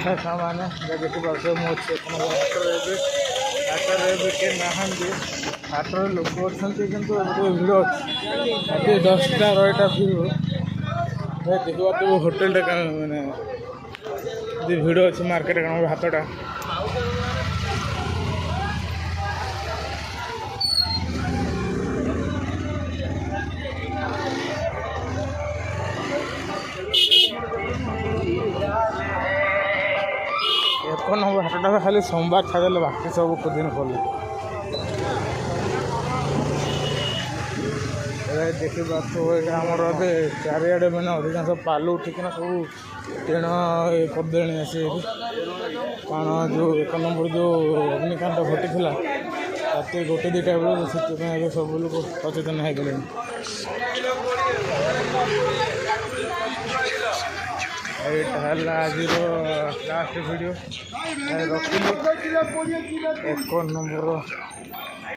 सामान देखिए मो हाटर भी के नहांती हाटर लोक अच्छा कितु भिड़ अच्छी 10टा 10टा भिड़ देखा होटेल मैंने भिड़ अच्छी मार्केट कौन हाथटा एक नंबर हाटटा खाली सोमवार छाड़े बाकी सब दिन खोले देखा तो आमर चारिड़े मैंने अधिकांश पालू उठिकना सब टेण करदे आसी कौन जो एक नंबर जो अग्निकांड घटी रात गोटे 2टा बेलू से सब लोग सचेतन हो गले यहाँ आज लास्ट वीडियो रखिली 1 नंबर।